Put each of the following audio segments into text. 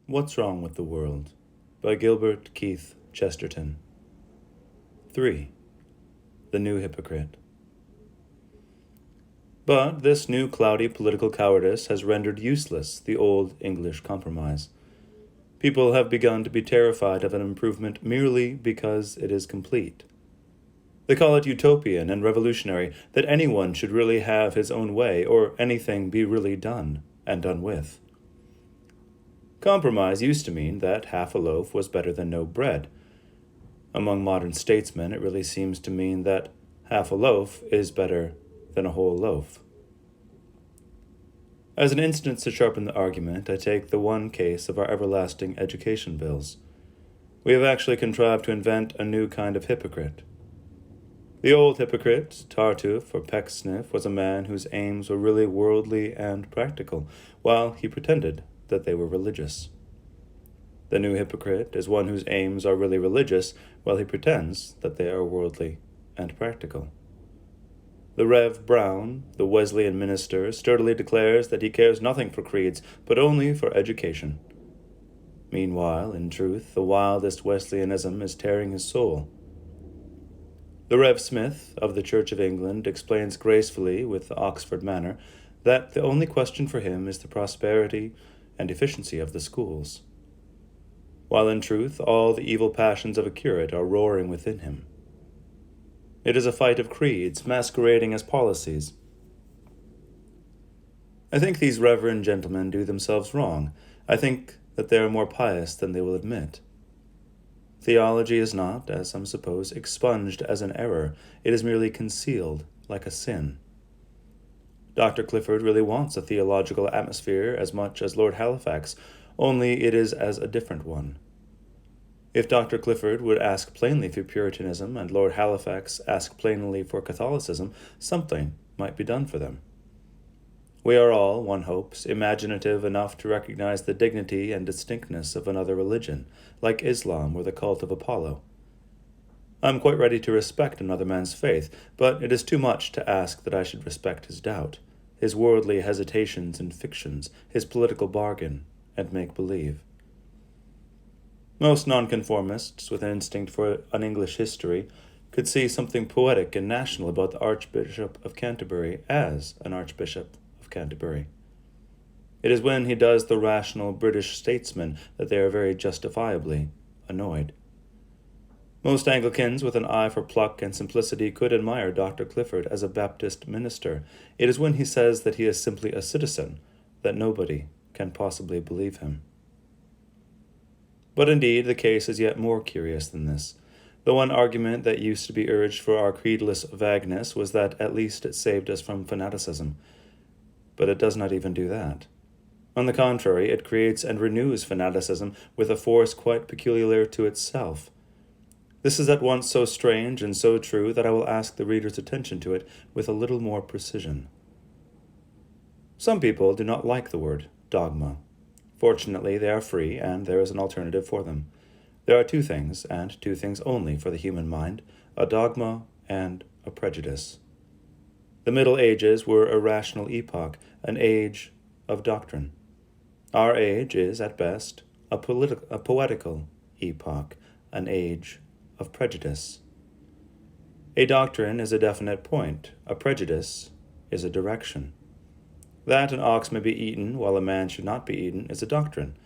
What's Wrong with the World by Gilbert Keith Chesterton. 3. The New Hypocrite. But this new cloudy political cowardice has rendered useless the old English compromise. People have begun to be terrified of an improvement merely because it is complete. They call it utopian and revolutionary that anyone should really have his own way, or anything be really done and done with. Compromise used to mean that half a loaf was better than no bread. Among modern statesmen, it really seems to mean that half a loaf is better than a whole loaf. As an instance to sharpen the argument, I take the one case of our everlasting education bills. We have actually contrived to invent a new kind of hypocrite. The old hypocrite, Tartuffe or Pecksniff, was a man whose aims were really worldly and practical, while he pretended that they were religious. The new hypocrite is one whose aims are really religious, while he pretends that they are worldly and practical. The Rev. Brown, the Wesleyan minister, sturdily declares that he cares nothing for creeds, but only for education. Meanwhile, in truth, the wildest Wesleyanism is tearing his soul. The Rev. Smith of the Church of England explains gracefully, with the Oxford manner, that the only question for him is the prosperity and efficiency of the schools, while in truth all the evil passions of a curate are roaring within him. It is a fight of creeds masquerading as policies. I think these reverend gentlemen do themselves wrong. I think that they are more pious than they will admit. Theology is not, as some suppose, expunged as an error. It is merely concealed, like a sin. Dr. Clifford really wants a theological atmosphere as much as Lord Halifax, only it is as a different one. If Dr. Clifford would ask plainly for Puritanism and Lord Halifax ask plainly for Catholicism, something might be done for them. We are all, one hopes, imaginative enough to recognize the dignity and distinctness of another religion, like Islam or the cult of Apollo. I am quite ready to respect another man's faith, but it is too much to ask that I should respect his doubt, his worldly hesitations and fictions, his political bargain and make-believe. Most nonconformists, with an instinct for an English history, could see something poetic and national about the Archbishop of Canterbury as an Archbishop of Canterbury. It is when he does the rational British statesman that they are very justifiably annoyed. Most Anglicans with an eye for pluck and simplicity could admire Dr. Clifford as a Baptist minister. It is when he says that he is simply a citizen that nobody can possibly believe him. But indeed, the case is yet more curious than this. The one argument that used to be urged for our creedless vagueness was that at least it saved us from fanaticism. But it does not even do that. On the contrary, it creates and renews fanaticism with a force quite peculiar to itself. This is at once so strange and so true that I will ask the reader's attention to it with a little more precision. Some people do not like the word dogma. Fortunately, they are free, and there is an alternative for them. There are two things, and two things only for the human mind, a dogma and a prejudice. The Middle Ages were a rational epoch, an age of doctrine. Our age is, at best, a poetical epoch, an age of prejudice. A doctrine is a definite point, a prejudice is a direction. That an ox may be eaten while a man should not be eaten is a doctrine.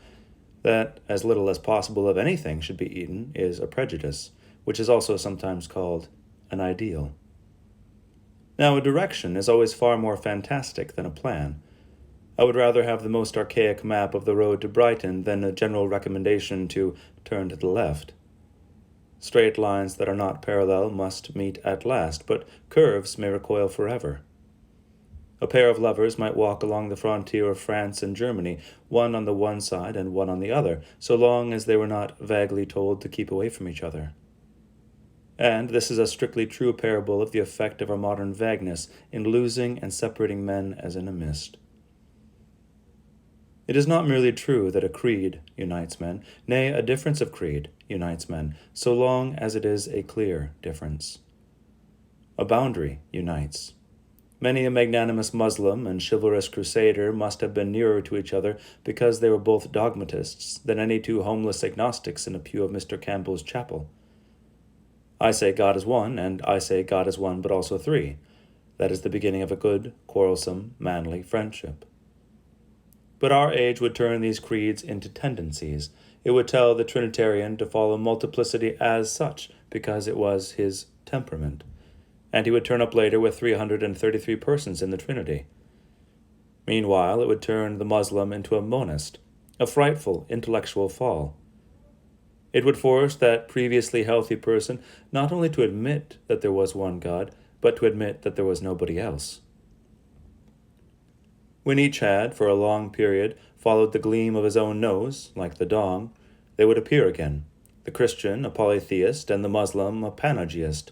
That as little as possible of anything should be eaten is a prejudice, which is also sometimes called an ideal. Now, a direction is always far more fantastic than a plan. I would rather have the most archaic map of the road to Brighton than a general recommendation to turn to the left. Straight lines that are not parallel must meet at last, but curves may recoil forever. A pair of lovers might walk along the frontier of France and Germany, one on the one side and one on the other, so long as they were not vaguely told to keep away from each other. And this is a strictly true parable of the effect of our modern vagueness in losing and separating men as in a mist. It is not merely true that a creed unites men, nay, a difference of creed unites men, so long as it is a clear difference. A boundary unites. Many a magnanimous Muslim and chivalrous Crusader must have been nearer to each other because they were both dogmatists than any two homeless agnostics in a pew of Mr. Campbell's chapel. I say God is one, and I say God is one but also three. That is the beginning of a good, quarrelsome, manly friendship. But our age would turn these creeds into tendencies. It would tell the Trinitarian to follow multiplicity as such, because it was his temperament. And he would turn up later with 333 persons in the Trinity. Meanwhile, it would turn the Muslim into a monist, a frightful intellectual fall. It would force that previously healthy person not only to admit that there was one God, but to admit that there was nobody else. When each had, for a long period, followed the gleam of his own nose, like the dawn, they would appear again, the Christian a polytheist and the Muslim a panegyist,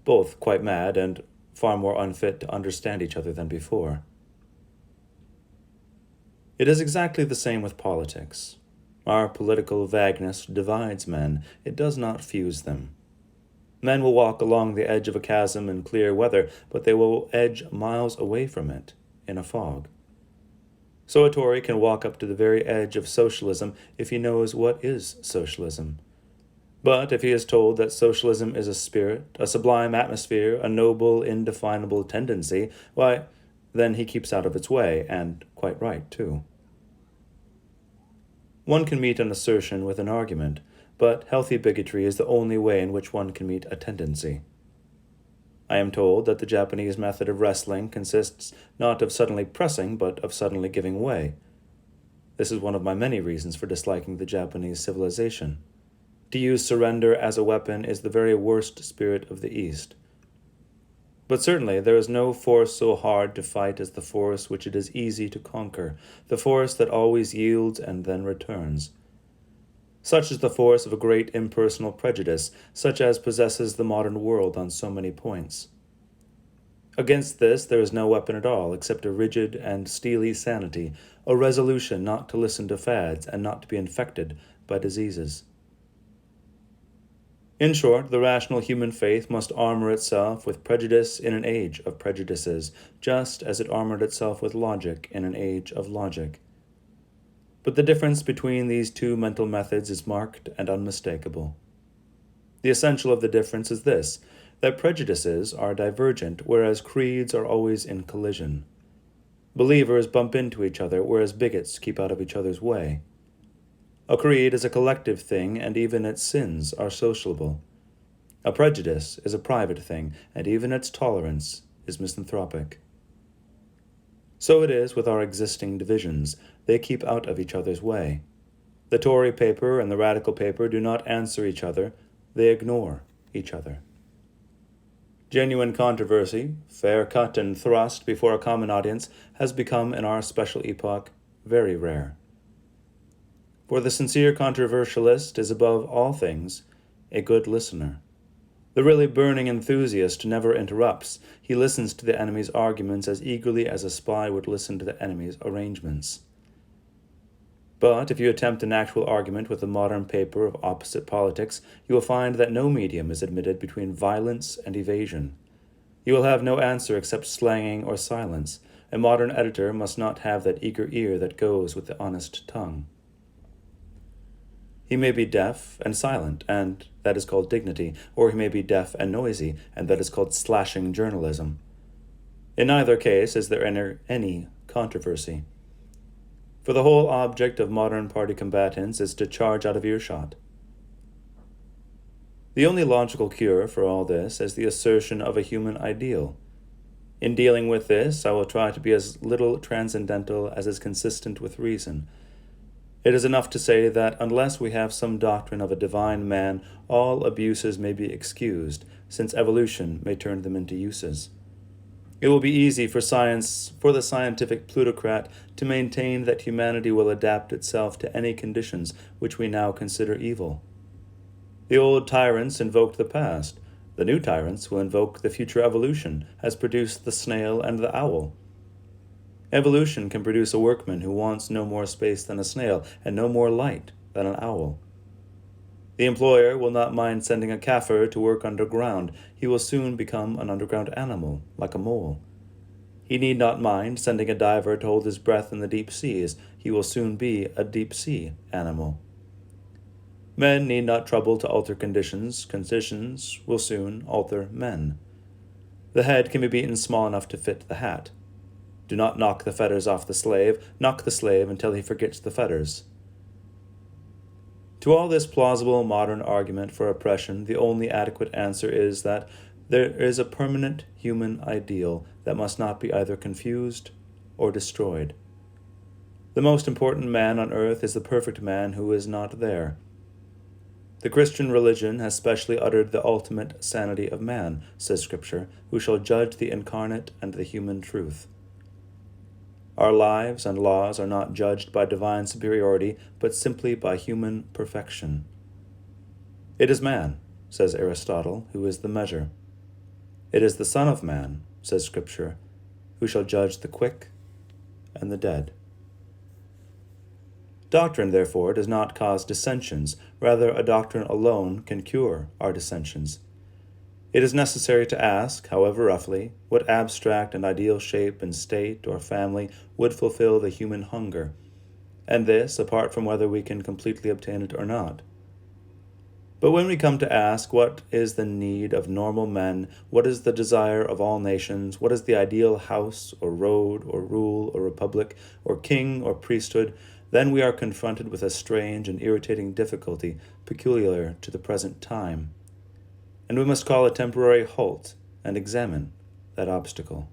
both quite mad and far more unfit to understand each other than before. It is exactly the same with politics. Our political vagueness divides men, it does not fuse them. Men will walk along the edge of a chasm in clear weather, but they will edge miles away from it in a fog. So a Tory can walk up to the very edge of socialism if he knows what is socialism. But if he is told that socialism is a spirit, a sublime atmosphere, a noble, indefinable tendency, why, then he keeps out of its way, and quite right, too. One can meet an assertion with an argument, but healthy bigotry is the only way in which one can meet a tendency. I am told that the Japanese method of wrestling consists not of suddenly pressing, but of suddenly giving way. This is one of my many reasons for disliking the Japanese civilization. To use surrender as a weapon is the very worst spirit of the East. But certainly there is no force so hard to fight as the force which it is easy to conquer, the force that always yields and then returns. Such is the force of a great impersonal prejudice, such as possesses the modern world on so many points. Against this there is no weapon at all except a rigid and steely sanity, a resolution not to listen to fads and not to be infected by diseases. In short, the rational human faith must armor itself with prejudice in an age of prejudices, just as it armored itself with logic in an age of logic. But the difference between these two mental methods is marked and unmistakable. The essential of the difference is this, that prejudices are divergent, whereas creeds are always in collision. Believers bump into each other, whereas bigots keep out of each other's way. A creed is a collective thing, and even its sins are sociable. A prejudice is a private thing, and even its tolerance is misanthropic. So it is with our existing divisions. They keep out of each other's way. The Tory paper and the Radical paper do not answer each other, they ignore each other. Genuine controversy, fair cut and thrust before a common audience, has become, in our special epoch, very rare. For the sincere controversialist is above all things a good listener. The really burning enthusiast never interrupts. He listens to the enemy's arguments as eagerly as a spy would listen to the enemy's arrangements. But if you attempt an actual argument with a modern paper of opposite politics, you will find that no medium is admitted between violence and evasion. You will have no answer except slanging or silence. A modern editor must not have that eager ear that goes with the honest tongue. He may be deaf and silent, and that is called dignity, or he may be deaf and noisy, and that is called slashing journalism. In neither case is there any controversy. For the whole object of modern party combatants is to charge out of earshot. The only logical cure for all this is the assertion of a human ideal. In dealing with this, I will try to be as little transcendental as is consistent with reason. It is enough to say that unless we have some doctrine of a divine man, all abuses may be excused, since evolution may turn them into uses. It will be easy for the scientific plutocrat to maintain that humanity will adapt itself to any conditions which we now consider evil. The old tyrants invoked the past. The new tyrants will invoke the future evolution, as produced the snail and the owl. Evolution can produce a workman who wants no more space than a snail and no more light than an owl. The employer will not mind sending a Kaffir to work underground. He will soon become an underground animal, like a mole. He need not mind sending a diver to hold his breath in the deep seas. He will soon be a deep-sea animal. Men need not trouble to alter conditions. Conditions will soon alter men. The head can be beaten small enough to fit the hat. Do not knock the fetters off the slave. Knock the slave until he forgets the fetters. To all this plausible modern argument for oppression, the only adequate answer is that there is a permanent human ideal that must not be either confused or destroyed. The most important man on earth is the perfect man who is not there. The Christian religion has specially uttered the ultimate sanity of man, says Scripture, who shall judge the incarnate and the human truth. Our lives and laws are not judged by divine superiority, but simply by human perfection. It is man, says Aristotle, who is the measure. It is the Son of Man, says Scripture, who shall judge the quick and the dead. Doctrine, therefore, does not cause dissensions. Rather, a doctrine alone can cure our dissensions. It is necessary to ask, however roughly, what abstract and ideal shape and state or family would fulfill the human hunger, and this apart from whether we can completely obtain it or not. But when we come to ask what is the need of normal men, what is the desire of all nations, what is the ideal house or road or rule or republic or king or priesthood, then we are confronted with a strange and irritating difficulty peculiar to the present time, and we must call a temporary halt and examine that obstacle.